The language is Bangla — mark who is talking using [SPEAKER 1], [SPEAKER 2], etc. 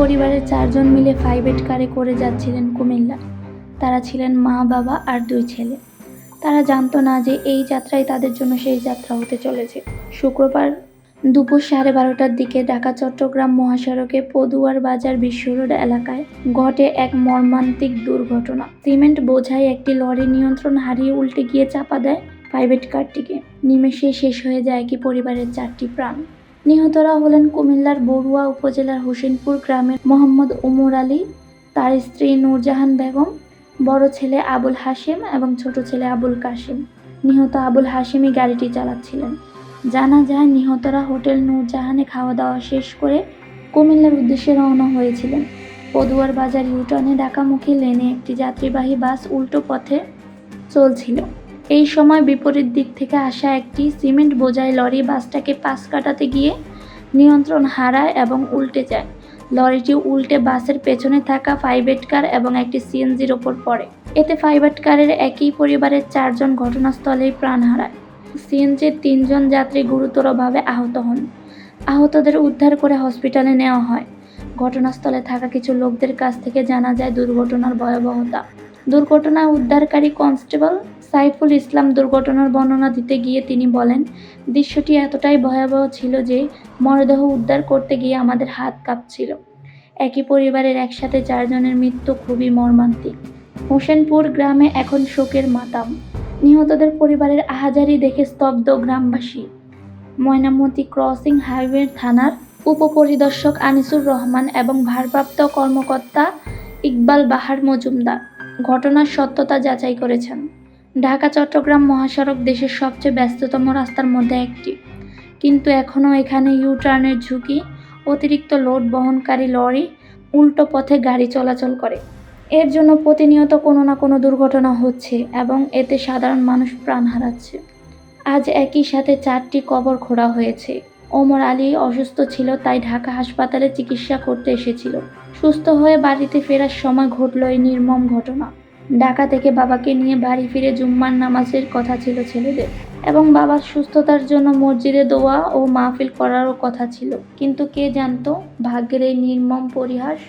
[SPEAKER 1] পরিবারের 4 জন মিলে প্রাইভেট কারে করে যাচ্ছিলেন কুমিল্লা। তারা ছিলেন মা, বাবা আর 2 ছেলে। তারা জানতো না যে এই যাত্রাই তাদের জন্য শেষ যাত্রা হতে চলেছে। শুক্রবার দুপুর 12:30টার দিকে ঢাকা-চট্টগ্রাম মহাসড়কে পদুয়ার বাজার বিশ্ব রোড এলাকায় ঘটে এক মর্মান্তিক দুর্ঘটনা। সিমেন্ট বোঝাই একটি লরি নিয়ন্ত্রণ হারিয়ে উল্টে গিয়ে চাপা দেয় প্রাইভেট কারটিকে। নিমেষেই শেষ হয়ে যায় একই পরিবারের 4টি প্রাণ। নিহতরা হলেন কুমিল্লার বড়ুয়া উপজেলার হোসেনপুর গ্রামের মোহাম্মদ ওমর আলী, তার স্ত্রী নূরজাহান বেগম, বড় ছেলে আবুল হাশেম এবং ছোট ছেলে আবুল কাশেম। নিহত আবুল হাশেমই গাড়িটি চালাচ্ছিলেন। জানা যায় নিহতরা হোটেল নূরজাহানে খাওয়া দাওয়া শেষ করে কুমিল্লার উদ্দেশ্যে রওনা হয়েছিলেন। পদুয়ার বাজার ইউটার্নে ঢাকামুখী লেনে একটি যাত্রীবাহী বাস উল্টো পথে চলছিল। এই সময় বিপরীত দিক থেকে আসা একটি সিমেন্ট বোঝাই লরি বাসটাকে পাশ কাটাতে গিয়ে নিয়ন্ত্রণ হারায় এবং উল্টে যায়। লরিটি উল্টে বাসের পেছনে থাকা প্রাইভেট কার এবং একটি সিএনজির ওপর পড়ে। এতে প্রাইভেট কারের একই পরিবারের 4 জন ঘটনাস্থলেই প্রাণ হারায়। সিএনজির 3 জন যাত্রী গুরুতরভাবে আহত হন। আহতদের উদ্ধার করে হসপিটালে নেওয়া হয়। ঘটনাস্থলে থাকা কিছু লোকদের কাছ থেকে জানা যায় দুর্ঘটনার ভয়াবহতা। দুর্ঘটনা উদ্ধারকারী কনস্টেবল সাইফুল ইসলাম দুর্ঘটনার বর্ণনা দিতে গিয়ে তিনি বলেন, দৃশ্যটি এতটাই ভয়াবহ ছিল যে মরদেহ উদ্ধার করতে গিয়ে আমাদের হাত কাঁপছিল। একই পরিবারের একসাথে 4 জনের মৃত্যু খুবই মর্মান্তিক। হোসেনপুর গ্রামে এখন শোকের মাতাম। নিহতদের পরিবারের আহাজারি দেখে স্তব্ধ গ্রামবাসী। ময়নামতি ক্রসিং হাইওয়ে থানার উপপরিদর্শক আনিসুর রহমান এবং ভারপ্রাপ্ত কর্মকর্তা ইকবাল বাহার মজুমদার ঘটনার সত্যতা যাচাই করেছেন। ঢাকা-চট্টগ্রাম মহাসড়ক দেশের সবচেয়ে ব্যস্ততম রাস্তার মধ্যে একটি, কিন্তু এখনও এখানে ইউ-টার্নের ঝুঁকি, অতিরিক্ত লোড বহনকারী লরি, উল্টো পথে গাড়ি চলাচল করে। এর জন্য প্রতিনিয়ত কোনো না কোনো দুর্ঘটনা হচ্ছে এবং এতে সাধারণ মানুষ প্রাণ হারাচ্ছে। আজ একই সাথে 4টি কবর খোঁড়া হয়েছে। ওমর আলী অসুস্থ ছিল, তাই ঢাকা হাসপাতালে চিকিৎসা করতে এসেছিল। সুস্থ হয়ে বাড়িতে ফেরার সময় ঘটল এই নির্মম ঘটনা। ঢাকা থেকে বাবাকে নিয়ে বাড়ি ফিরে জুম্মার নামাজের কথা ছিল ছেলেদের এবং বাবার সুস্থতার জন্য মসজিদে দোয়া ও মাহফিল করারও কথা ছিল, কিন্তু কে জানতো ভাগ্যের এই নির্মম পরিহাস।